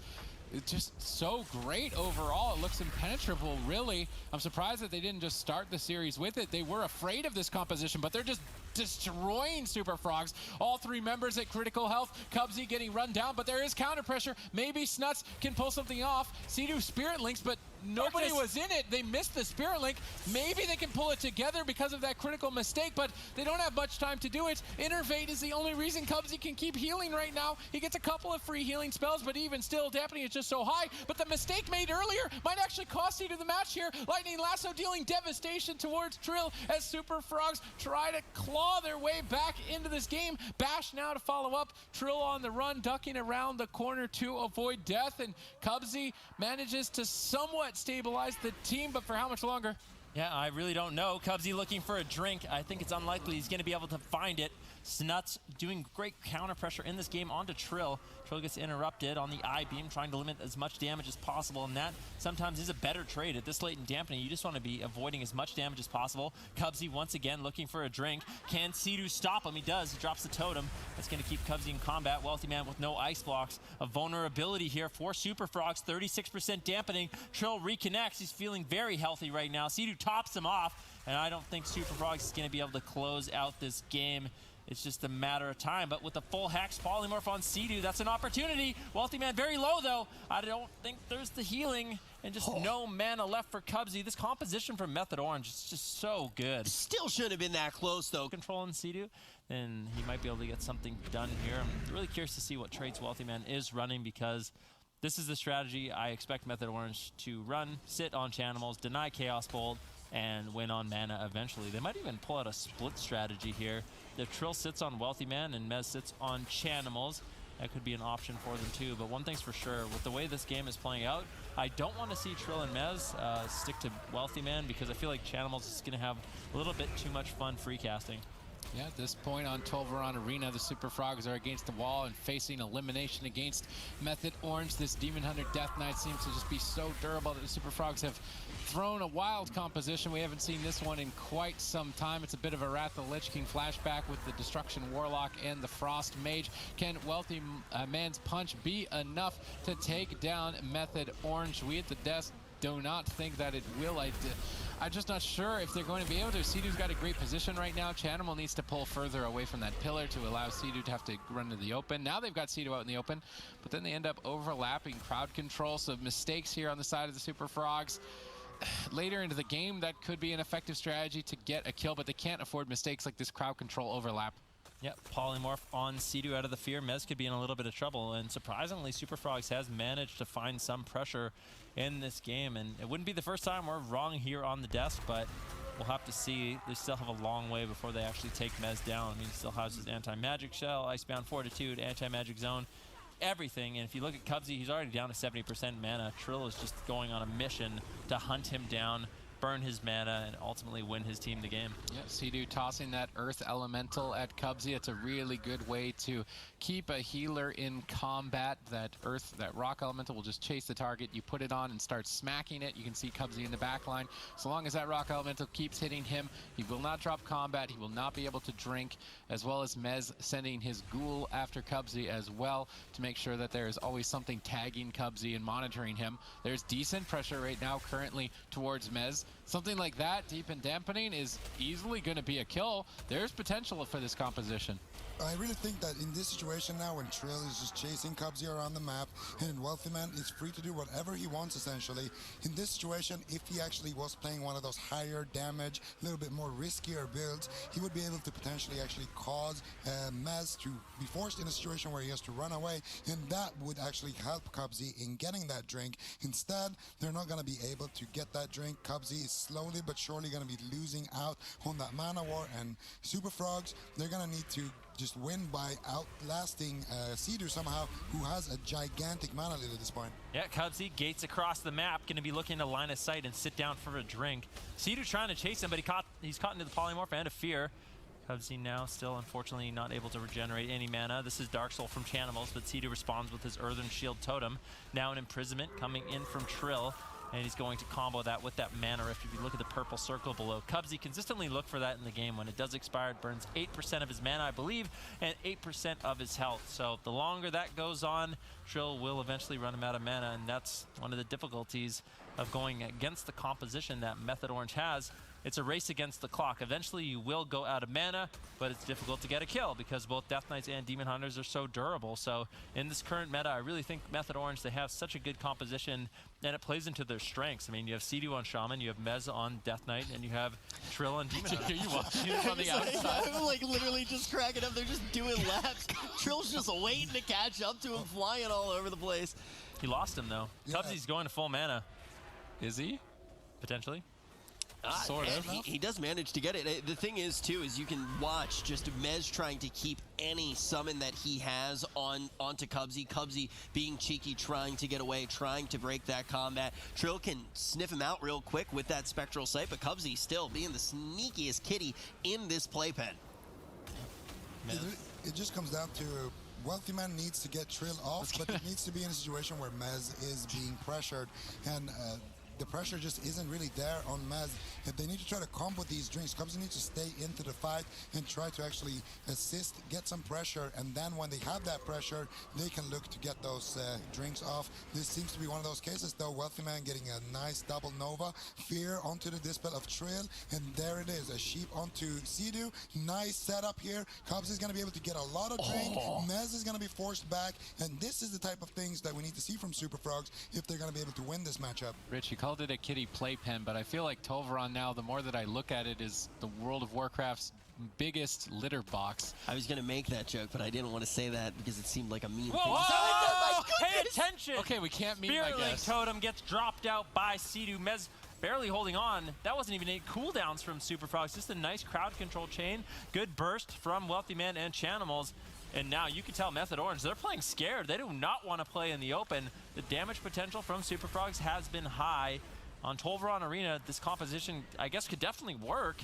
just so great overall. It looks impenetrable, really. I'm surprised that they didn't just start the series with it. They were afraid of this composition, but they're just destroying Super Frogs. All three members at critical health. Cubsy getting run down, but there is counter pressure. Maybe Snuts can pull something off. Sea-Doo Spirit Links, but nobody was in it. They missed the Spirit Link. Maybe they can pull it together because of that critical mistake, but they don't have much time to do it. Innervate is the only reason Cubsy can keep healing right now. He gets a couple of free healing spells, but even still, dampening is just so high. But the mistake made earlier might actually cost you to the match here. Lightning Lasso dealing devastation towards Trill as Super Frogs try to claw their way back into this game. Bash now to follow up. Trill on the run, ducking around the corner to avoid death, and Cubsy manages to somewhat stabilize the team, but for how much longer? Yeah, I really don't know. Cubsy looking for a drink. I think it's unlikely he's going to be able to find it. Snuts doing great counter pressure in this game onto Trill. Trill gets interrupted on the I-beam, trying to limit as much damage as possible, and that sometimes is a better trade. At this late in dampening, you just want to be avoiding as much damage as possible. Cubsy once again looking for a drink. Can Sea-Doo stop him? He does. He drops the totem. That's going to keep Cubsy in combat. Wealthy Man with no ice blocks. A vulnerability here for Super Frogs. 36% dampening. Trill reconnects. He's feeling very healthy right now. Sea-Doo tops him off, and I don't think Super Frogs is going to be able to close out this game. It's just a matter of time, but with the full Hex Polymorph on Sea-Doo, that's an opportunity. Wealthy Man very low, though. I don't think there's the healing, and just no mana left for Cubsy. This composition from Method Orange is just so good. Still shouldn't have been that close, though. Controlling Sea-Doo, then he might be able to get something done here. I'm really curious to see what traits Wealthy Man is running, because this is the strategy I expect Method Orange to run. Sit on Chanimals, deny Chaos Bolt, and win on mana eventually. They might even pull out a split strategy here. If Trill sits on Wealthy Man and Mez sits on Chanimals, that could be an option for them too. But one thing's for sure, with the way this game is playing out, I don't want to see Trill and Mez stick to Wealthy Man, because I feel like Chanimals is going to have a little bit too much fun free casting. Yeah, at this point on 12-Veron Arena, the Super Frogs are against the wall and facing elimination against Method Orange. This Demon Hunter Death Knight seems to just be so durable that the Super Frogs have thrown a wild composition. We haven't seen this one in quite some time. It's a bit of a Wrath of the Lich King flashback with the Destruction Warlock and the Frost Mage. Can Wealthy Man's punch be enough to take down Method Orange? We at the desk do not think that it will. I'm just not sure if they're going to be able to. Sea-Doo's got a great position right now. Chanimal needs to pull further away from that pillar to allow Sea-Doo to have to run to the open. Now they've got Sea-Doo out in the open, but then they end up overlapping crowd control. So mistakes here on the side of the Super Frogs. Later into the game, that could be an effective strategy to get a kill, but they can't afford mistakes like this crowd control overlap. Yep, Polymorph on Sea-Doo out of the fear. Mez could be in a little bit of trouble, and surprisingly, Super Frogs has managed to find some pressure in this game, and it wouldn't be the first time we're wrong here on the desk, but we'll have to see. They still have a long way before they actually take Mez down. I mean, he still has his anti-magic shell, Icebound Fortitude, anti-magic zone, everything. And if you look at Cubsy, he's already down to 70% mana. Trill is just going on a mission to hunt him down. burn his mana and ultimately win his team the game. Yeah, Sea-Doo tossing that Earth Elemental at Cubsy. It's a really good way to keep a healer in combat. That Rock Elemental will just chase the target. You put it on and start smacking it. You can see Cubsy in the back line. So long as that Rock Elemental keeps hitting him, he will not drop combat. He will not be able to drink, as well as Mez sending his Ghoul after Cubsy as well to make sure that there is always something tagging Cubsy and monitoring him. There's decent pressure right now currently towards Mez. Something like that, deep and dampening, is easily going to be a kill. There's potential for this composition. I really think that in this situation now, when Trill is just chasing Cubsy around the map, and Wealthy Man is free to do whatever he wants, essentially. In this situation, if he actually was playing one of those higher damage, a little bit more riskier builds, he would be able to potentially actually cause Mez to be forced in a situation where he has to run away, and that would actually help Cubsy in getting that drink. Instead, they're not going to be able to get that drink. Cubsy is slowly but surely going to be losing out on that mana war, and Super Frogs, they're going to need to just win by outlasting Sea-Doo somehow, who has a gigantic mana lead at this point. Yeah, Cubsy gates across the map, going to be looking to line of sight and sit down for a drink. Sea-Doo trying to chase him, but he's caught into the polymorph and a fear. Cubsy now still, unfortunately, not able to regenerate any mana. This is Dark Soul from Chanimals, but Sea-Doo responds with his Earthen Shield Totem. Now an imprisonment coming in from Trill, and he's going to combo that with that mana rift. If you look at the purple circle below, Cubsy consistently look for that in the game. When it does expire, it burns 8% of his mana, I believe, and 8% of his health. So the longer that goes on, Trill will eventually run him out of mana, and that's one of the difficulties of going against the composition that Method Orange has. It's a race against the clock. Eventually you will go out of mana, but it's difficult to get a kill because both Death Knights and Demon Hunters are so durable. So in this current meta, I really think Method Orange, they have such a good composition, and it plays into their strengths. I mean, you have Sea-Doo on Shaman, you have Mez on Death Knight, and you have Trill on Demon Hunter. You watching him on the outside? I'm like literally just cracking up. They're just doing laps. Trill's just waiting to catch up to him, flying all over the place. He lost him though. Yeah. Cubsy's going to full mana. Is he? Potentially. Sort of. He does manage to get it. The thing is, too, is you can watch just Mez trying to keep any summon that he has onto Cubsy. Cubsy being cheeky, trying to get away, trying to break that combat. Trill can sniff him out real quick with that Spectral Sight, but Cubsy still being the sneakiest kitty in this playpen. It just comes down to Wealthy Man needs to get Trill off, but it needs to be in a situation where Mez is being pressured, and the pressure just isn't really there on Mez. If they need to try to combo these drinks, Cubsy needs to stay into the fight and try to actually assist, get some pressure, and then when they have that pressure, they can look to get those drinks off. This seems to be one of those cases, though. Wealthy Man getting a nice double Nova. Fear onto the Dispel of Trill, and there it is, a sheep onto Sea-Doo. Nice setup here. Cubsy is going to be able to get a lot of drink. Mez is going to be forced back, and this is the type of things that we need to see from Super Frogs if they're going to be able to win this matchup. Rich, you called it a kitty playpen, but I feel like Tolvaron now, the more that I look at it, is the World of Warcraft's biggest litter box. I was going to make that joke, but I didn't want to say that because it seemed like a mean Whoa, thing. whoa! Pay attention! Okay, we can't mean, I Spirit Link guess. Totem gets dropped out by Sea-Doo. Mez barely holding on. That wasn't even any cooldowns from Super Frogs. Just a nice crowd control chain. Good burst from Wealthy Man and Chanimals. And now you can tell Method Orange, they're playing scared. They do not want to play in the open. The damage potential from Super Frogs has been high. On Tolvaron Arena, this composition, I guess, could definitely work.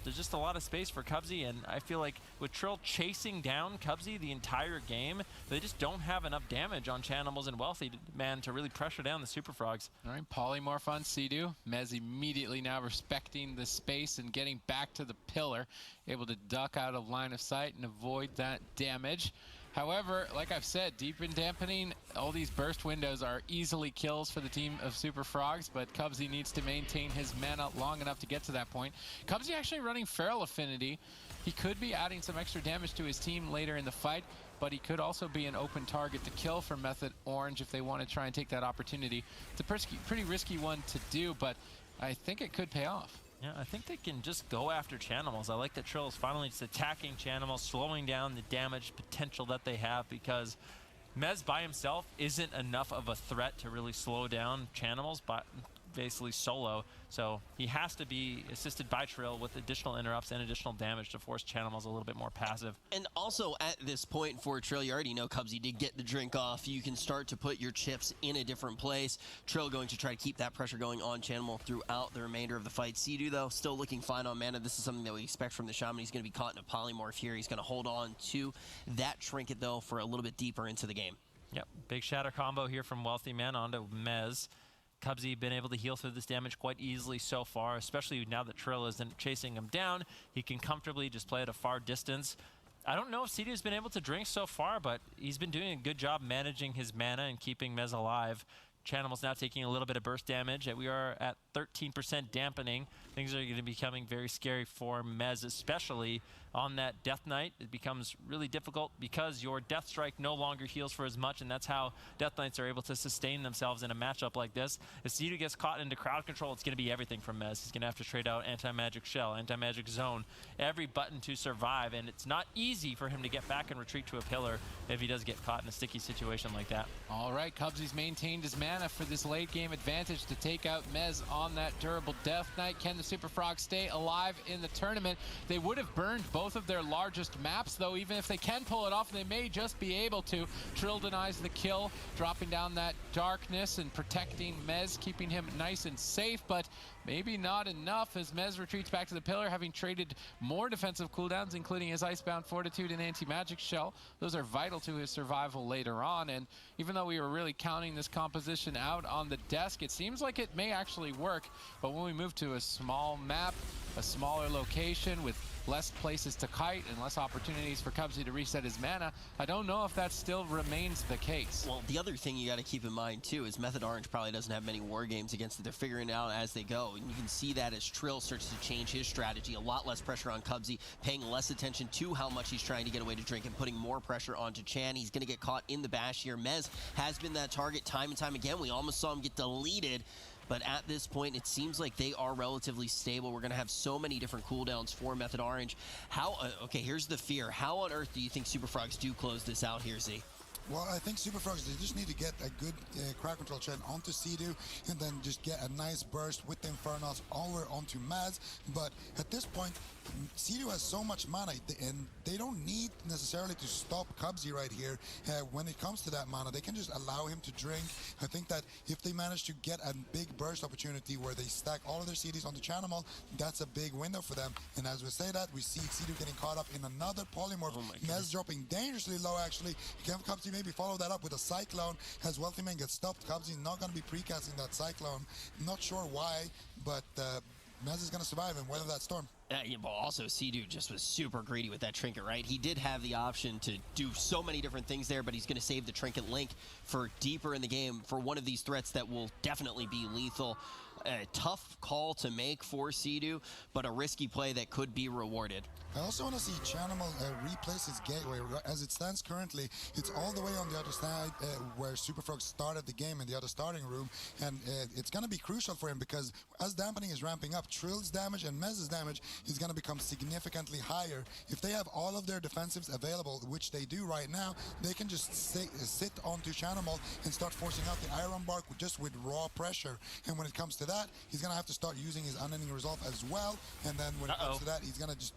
There's just a lot of space for Cubsy, and I feel like with Trill chasing down Cubsy the entire game, they just don't have enough damage on Chanimals and Wealthy Man to really pressure down the Super Frogs. All right, polymorph on Sea-Doo. Mez immediately now respecting the space and getting back to the pillar, able to duck out of line of sight and avoid that damage. However, like I've said, deep in dampening, all these burst windows are easily kills for the team of Super Frogs, but Cubsy needs to maintain his mana long enough to get to that point. Cubsy actually running Feral Affinity. He could be adding some extra damage to his team later in the fight, but he could also be an open target to kill for Method Orange if they want to try and take that opportunity. It's a pretty risky one to do, but I think it could pay off. Yeah, I think they can just go after Chanimals. I like that Trill is finally just attacking Chanimals, slowing down the damage potential that they have, because Mez by himself isn't enough of a threat to really slow down Chanimals, but basically solo. So he has to be assisted by Trill with additional interrupts and additional damage to force Channel's a little bit more passive. And also at this point for Trill, you already know Cubsy did get the drink off. You can start to put your chips in a different place. Trill going to try to keep that pressure going on Channel throughout the remainder of the fight. Sea-Doo, though, still looking fine on mana. This is something that we expect from the Shaman. He's going to be caught in a polymorph here. He's going to hold on to that trinket, though, for a little bit deeper into the game. Yep, big shatter combo here from Wealthy Man onto Mez. Cubsy been able to heal through this damage quite easily so far, especially now that Trill isn't chasing him down. He can comfortably just play at a far distance. I don't know if Sea-Doo's been able to drink so far, but he's been doing a good job managing his mana and keeping Mez alive. Chanimal's now taking a little bit of burst damage. We are at 13% dampening. Things are going to be becoming very scary for Mez, especially on that Death Knight. It becomes really difficult because your Death Strike no longer heals for as much, and that's how Death Knights are able to sustain themselves in a matchup like this. If Sea-Doo gets caught into crowd control, it's going to be everything from Mez. He's going to have to trade out Anti-Magic Shell, Anti-Magic Zone, every button to survive, and it's not easy for him to get back and retreat to a pillar if he does get caught in a sticky situation like that. All right, Cubsy's maintained his mana for this late game advantage to take out Mez on that durable Death Knight. Can the Super Frogs stay alive in the tournament? They would have burned both of their largest maps, though. Even if they can pull it off, they may just be able to. Trill denies the kill, dropping down that darkness and protecting Mez, keeping him nice and safe, but maybe not enough as Mez retreats back to the pillar, having traded more defensive cooldowns, including his Icebound Fortitude and Anti-Magic Shell. Those are vital to his survival later on, and even though we were really counting this composition out on the desk, it seems like it may actually work, but when we move to a small map, a smaller location with less places to kite and less opportunities for Cubsy to reset his mana, I don't know if that still remains the case. Well, the other thing you got to keep in mind, too, is Method Orange probably doesn't have many war games against it. They're figuring it out as they go, and you can see that as Trill starts to change his strategy. A lot less pressure on Cubsy, paying less attention to how much he's trying to get away to drink and putting more pressure onto Chan. He's going to get caught in the bash here. Mez has been that target time and time again. We almost saw him get deleted. But at this point, it seems like they are relatively stable. We're going to have so many different cooldowns for Method Orange. How, okay, here's the fear. How on earth do you think Super Frogs do close this out here, Z? Well, I think Super Frogs, they just need to get a good crowd control chain onto Sea-Doo and then just get a nice burst with the Infernals over onto Maz. But at this point, Sea-Doo has so much mana, and they don't need necessarily to stop Cubsy right here. When it comes to that mana, they can just allow him to drink. I think that if they manage to get a big burst opportunity where they stack all of their CDs on the channel, that's a big window for them. And as we say that, we see Sea-Doo getting caught up in another polymorph. Mez dropping dangerously low, actually. Can Cubsy maybe follow that up with a Cyclone as Wealthy Man gets stopped? Cubsy's not going to be precasting that Cyclone. Not sure why, but Mez is going to survive and weather that storm. Yeah, but also Sea-Doo just was super greedy with that trinket, right? He did have the option to do so many different things there, but he's going to save the trinket link for deeper in the game for one of these threats that will definitely be lethal. A tough call to make for Sea-Doo, but a risky play that could be rewarded. I also want to see Chanimal replace his gateway. As it stands currently, it's all the way on the other side where Super Frog started the game in the other starting room, and it's going to be crucial for him because as dampening is ramping up, Trill's damage and Mez's damage is going to become significantly higher. If they have all of their defensives available, which they do right now, they can just sit onto Chanimal and start forcing out the Iron Bark just with raw pressure. And when it comes to that, he's going to have to start using his Unending Resolve as well, and then when it comes to that, he's going to just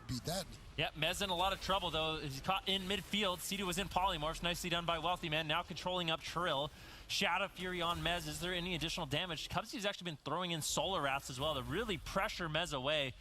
be dead. Yep, Mez in a lot of trouble, though. He's caught in midfield. Sea-Doo was in polymorphs. Nicely done by Wealthy Man. Now controlling up Trill. Shadow Fury on Mez. Is there any additional damage? Cubsy's actually been throwing in Solar Wraths as well to really pressure Mez away,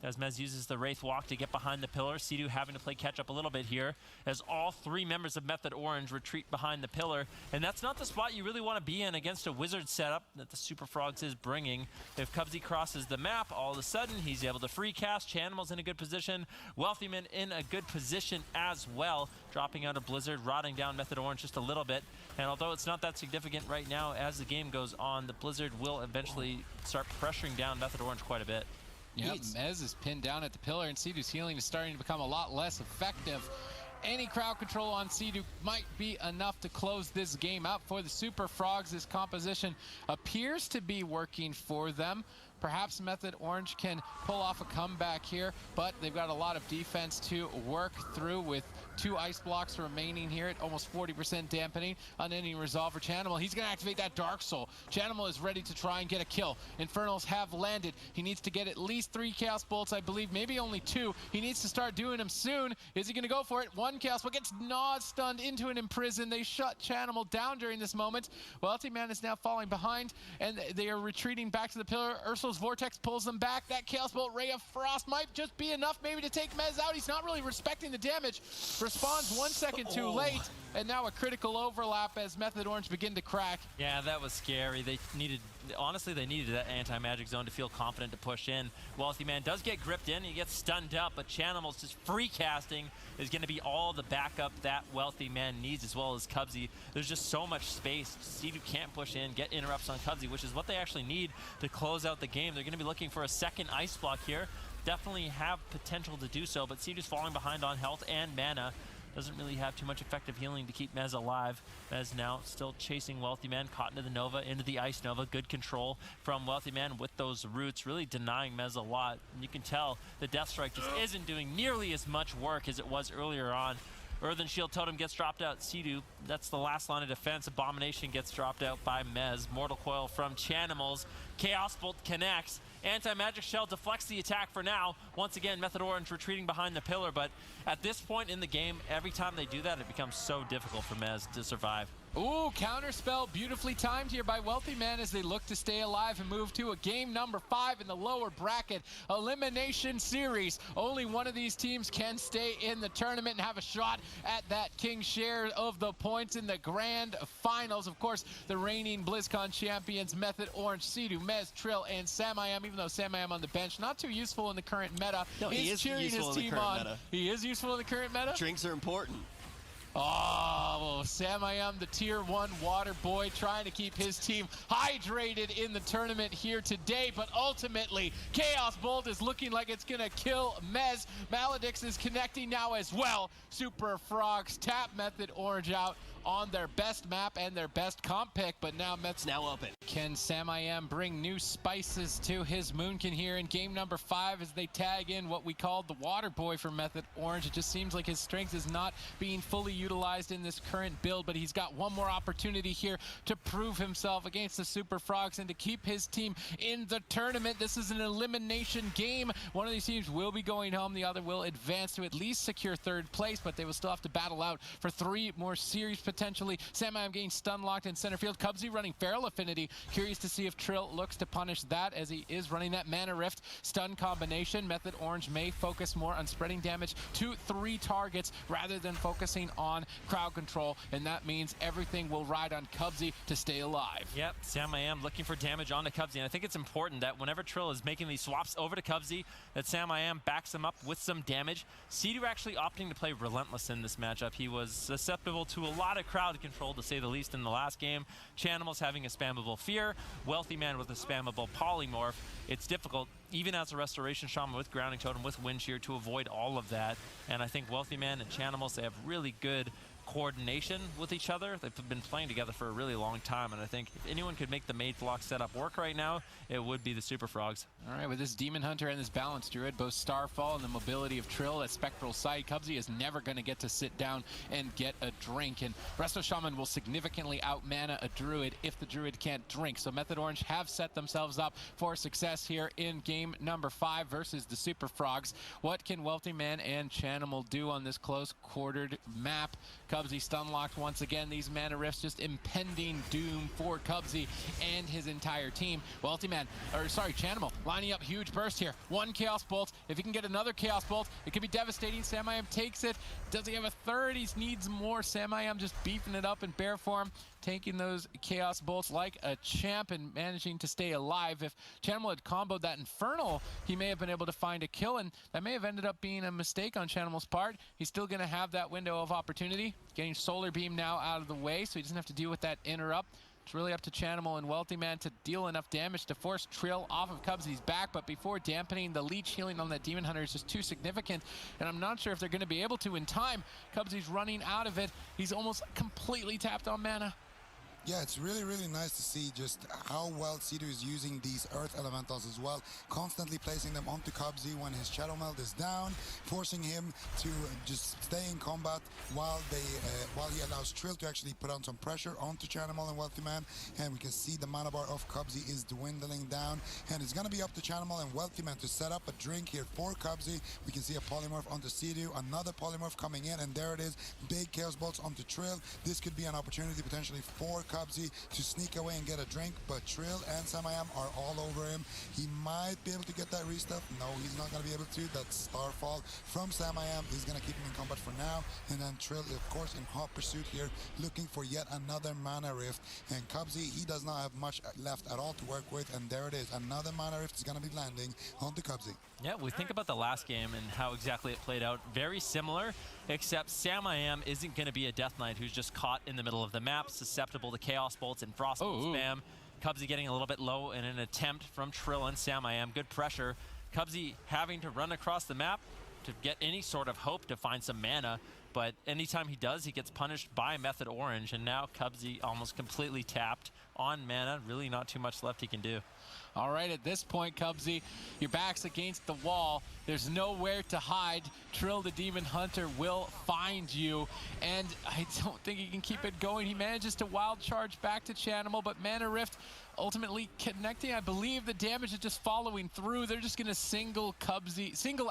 as Mez uses the Wraith Walk to get behind the pillar. Sea-Doo having to play catch up a little bit here as all three members of Method Orange retreat behind the pillar. And that's not the spot you really want to be in against a wizard setup that the Super Frogs is bringing. If Cubsy crosses the map, all of a sudden he's able to free cast. Chanimal's in a good position. Wealthy Man in a good position as well, dropping out of Blizzard, rotting down Method Orange just a little bit. And although it's not that significant right now, as the game goes on, the Blizzard will eventually start pressuring down Method Orange quite a bit. Yep, Mez is pinned down at the pillar, and Sea-Doo's healing is starting to become a lot less effective. Any crowd control on Sea-Doo might be enough to close this game out for the Super Frogs. This composition appears to be working for them. Perhaps Method Orange can pull off a comeback here, but they've got a lot of defense to work through with 2 ice blocks remaining here at almost 40% dampening. Unending Resolve for Chanimal. He's going to activate that Dark Soul. Chanimal is ready to try and get a kill. Infernals have landed. He needs to get at least 3 Chaos Bolts, I believe, maybe only 2. He needs to start doing them soon. Is he going to go for it? 1 Chaos Bolt gets stunned into an Imprison. They shut Chanimal down during this moment. Wealthy Man is now falling behind, and they are retreating back to the pillar. Ursul's Vortex pulls them back. That Chaos Bolt Ray of Frost might just be enough maybe to take Mez out. He's not really respecting the damage. Responds 1 second too late, and now a critical overlap as Method Orange begin to crack. Yeah, that was scary. They needed, honestly, they needed that anti-magic zone to feel confident to push in. Wealthy Man does get gripped in, he gets stunned up, but Chanimal's just free casting is going to be all the backup that Wealthy Man needs, as well as Cubsy. There's just so much space. Sea-Doo can't push in, get interrupts on Cubsy, which is what they actually need to close out the game. They're going to be looking for a second ice block here. Definitely have potential to do so, but Sea-Doo's falling behind on health and mana. Doesn't really have too much effective healing to keep Mez alive. Mez now still chasing Wealthy Man, caught into the Nova, into the Ice Nova. Good control from Wealthy Man with those roots, really denying Mez a lot. And you can tell the Death Strike just isn't doing nearly as much work as it was earlier on. Earthen Shield Totem gets dropped out. Sea-Doo, that's the last line of defense. Abomination gets dropped out by Mez. Mortal Coil from Chanimals. Chaos Bolt connects. Anti-Magic Shell deflects the attack for now. Once again, Method Orange retreating behind the pillar, but at this point in the game, every time they do that, it becomes so difficult for Mez to survive. Ooh, counterspell beautifully timed here by Wealthy Man as they look to stay alive and move to a game number 5 in the lower bracket elimination series. Only one of these teams can stay in the tournament and have a shot at that king's share of the points in the grand finals. Of course, the reigning BlizzCon champions, Method Orange, Sea-Doo, Mez, Trill, and Samayam. Even though Samayam on the bench, not too useful in the current meta. No, he is cheering useful his in the team current on. meta. He is useful in the current meta? Drinks are important. Oh, well, Samayam, the tier 1 water boy, trying to keep his team hydrated in the tournament here today, but ultimately, Chaos Bolt is looking like it's gonna kill Mez. Maledix is connecting now as well. Super Frogs tap Method Orange out on their best map and their best comp pick, but now Mets now open. Can Samayam bring new spices to his Moonkin here in game number 5 as they tag in what we called the water boy for Method Orange? It just seems like his strength is not being fully utilized in this current build, but he's got one more opportunity here to prove himself against the Super Frogs and to keep his team in the tournament. This is an elimination game. One of these teams will be going home, the other will advance to at least secure 3rd place, but they will still have to battle out for 3 more series potentially. Samayam getting stun locked in center field. Cubsy running Feral Affinity. Curious to see if Trill looks to punish that as he is running that Mana Rift stun combination. Method Orange may focus more on spreading damage to 3 targets rather than focusing on crowd control, and that means everything will ride on Cubsy to stay alive. Yep, Samayam looking for damage onto Cubsy, and I think it's important that whenever Trill is making these swaps over to Cubsy, that Samayam backs him up with some damage. Sea-Doo actually opting to play Relentless in this matchup. He was susceptible to a lot of crowd control, to say the least, in the last game. Chanimal's having a spammable Fear, Wealthy Man with a spammable Polymorph. It's difficult, even as a Restoration Shaman with Grounding Totem, with Wind Shear, to avoid all of that. And I think Wealthy Man and Chanimals, they have really good coordination with each other. They've been playing together for a really long time, and I think if anyone could make the Mage Block setup work right now, it would be the Super Frogs. All right, with this Demon Hunter and this Balanced Druid, both Starfall and the mobility of Trill, that Spectral Sight, Cubsy is never going to get to sit down and get a drink, and Resto Shaman will significantly out-mana a Druid if the Druid can't drink. So Method Orange have set themselves up for success here in game number 5 versus the Super Frogs. What can Wealthy Man and Chanimal do on this close-quartered map? Cubsy stun locked once again. These Mana Rifts just impending doom for Cubsy and his entire team. Wealthy Man, or sorry, Chanimal lining up huge burst here. 1 Chaos Bolt. If he can get another Chaos Bolt, it could be devastating. Samayam takes it. Does he have a 3rd? He needs more. Samayam just beefing it up in bear form, taking those Chaos Bolts like a champ and managing to stay alive. If Chanimal had comboed that Infernal, he may have been able to find a kill, and that may have ended up being a mistake on Chanimal's part. He's still going to have that window of opportunity. Getting Solar Beam now out of the way, so he doesn't have to deal with that interrupt. It's really up to Chanimal and Wealthy Man to deal enough damage to force Trill off of Cubsy's back, but before dampening, the leech healing on that Demon Hunter is just too significant, and I'm not sure if they're going to be able to in time. Cubsy's running out of it. He's almost completely tapped on mana. Yeah, it's really, really nice to see just how well Sea-Doo is using these Earth Elementals as well, constantly placing them onto Cubsy when his Shadow Meld is down, forcing him to just stay in combat while he allows Trill to actually put on some pressure onto Chanimal and Wealthy Man. And we can see the mana bar of Cubsy is dwindling down, and it's going to be up to Chanimal and Wealthy Man to set up a drink here for Cubsy. We can see a Polymorph onto Sea-Doo, another Polymorph coming in, and there it is, big Chaos Bolts onto Trill. This could be an opportunity potentially for Cubsy to sneak away and get a drink, but Trill and Samayam are all over him. He might be able to get that restuff. No, he's not going to be able to. That's Starfall from Samayam. He's going to keep him in combat for now, and then Trill, of course, in hot pursuit here, looking for yet another mana rift. And Cubsy, he does not have much left at all to work with, and there it is, another mana rift is going to be landing onto Cubsy. Yeah, we think about the last game and how exactly it played out. Very similar, except Samayam isn't going to be a Death Knight who's just caught in the middle of the map, susceptible to Chaos Bolts and Frostbolt spam. Cubsy getting a little bit low in an attempt from Trill and Samayam. Good pressure. Cubsy having to run across the map to get any sort of hope to find some mana, but anytime he does, he gets punished by Method Orange, and now Cubsy almost completely tapped on mana. Really not too much left he can do. All right, at this point, Cubsy, your back's against the wall. There's nowhere to hide. Trill, the Demon Hunter, will find you, and I don't think he can keep it going. He manages to wild charge back to Chanimal, but Mana Rift ultimately connecting. I believe the damage is just following through. They're just going to single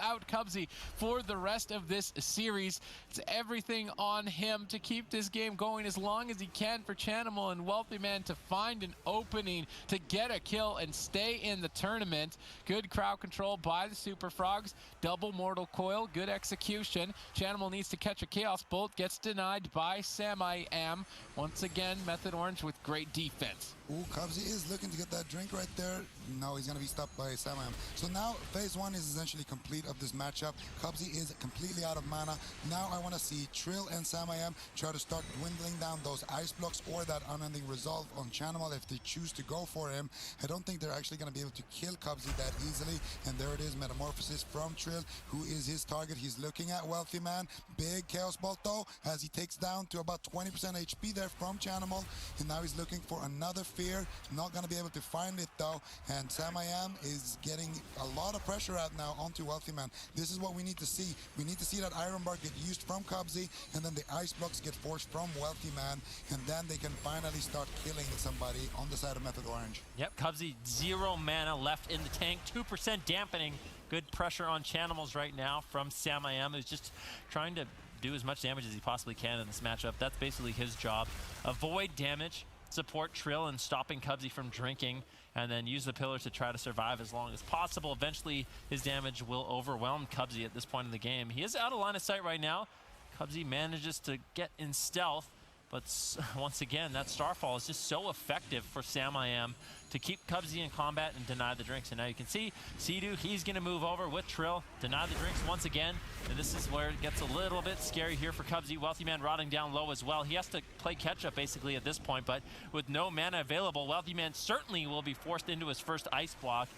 out Cubsy for the rest of this series. It's everything on him to keep this game going as long as he can for Chanimal and Wealthy Man to find an opening to get a kill and stay in the tournament. Good crowd control by the Super Frogs. Double Mortal Coil, good execution. Chanimal needs to catch a Chaos Bolt, gets denied by Samayam. Once again, Method Orange with great defense. Ooh, Cubsy is looking to get that drink right there. No, he's going to be stopped by Samayam. So now phase one is essentially complete of this matchup. Cubsy is completely out of mana. Now I want to see Trill and Samayam try to start dwindling down those ice blocks or that unending resolve on Chanimal if they choose to go for him. I don't think they're actually going to be able to kill Cubsy that easily. And there it is, Metamorphosis from Trill, who is his target. He's looking at Wealthy Man. Big Chaos Bolt though, as he takes down to about 20% HP there from Chanimal. And now he's looking for another Fear. Not going to be able to find it though, and Samayam is getting a lot of pressure out now onto Wealthy Man. This is what we need to see. We need to see that Iron Bar get used from Cubsy, and then the Ice Blocks get forced from Wealthy Man, and then they can finally start killing somebody on the side of Method Orange. Yep, Cubsy 0 mana left in the tank, 2% dampening. Good pressure on Chanimals right now from Samayam, who's just trying to do as much damage as he possibly can in this matchup. That's basically his job. Avoid damage, support Trill and stopping Cubsy from drinking, and then use the pillars to try to survive as long as possible. Eventually, his damage will overwhelm Cubsy at this point in the game. He is out of line of sight right now. Cubsy manages to get in stealth, but once again, that Starfall is just so effective for Samayam to keep Cubsy in combat and deny the drinks. And now you can see Sea-Doo, he's going to move over with Trill, deny the drinks once again. And this is where it gets a little bit scary here for Cubsy. Wealthy Man rotting down low as well. He has to play catch-up basically at this point, but with no mana available, Wealthy Man certainly will be forced into his first ice block.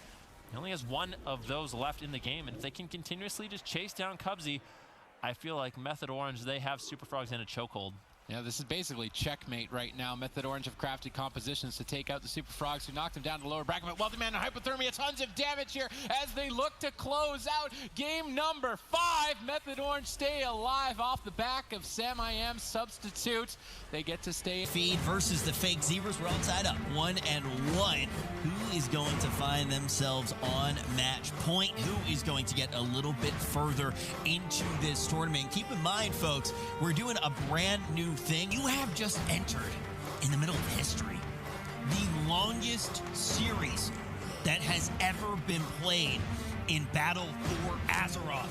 He only has one of those left in the game, and if they can continuously just chase down Cubsy, I feel like Method Orange, they have Super Frogs in a chokehold. Yeah, this is basically checkmate right now. Method Orange have crafted compositions to take out the Super Frogs, who knocked them down to the lower bracket. But Wealthy Man and Hypothermia, tons of damage here as they look to close out game number 5. Method Orange stay alive off the back of Samayam's substitute. They get to stay. Feed versus the fake Zebras. We're all tied up 1-1. Who is going to find themselves on match point? Who is going to get a little bit further into this tournament? And keep in mind, folks, we're doing a brand new thing. You have just entered in the middle of history the longest series that has ever been played in Battle for Azeroth.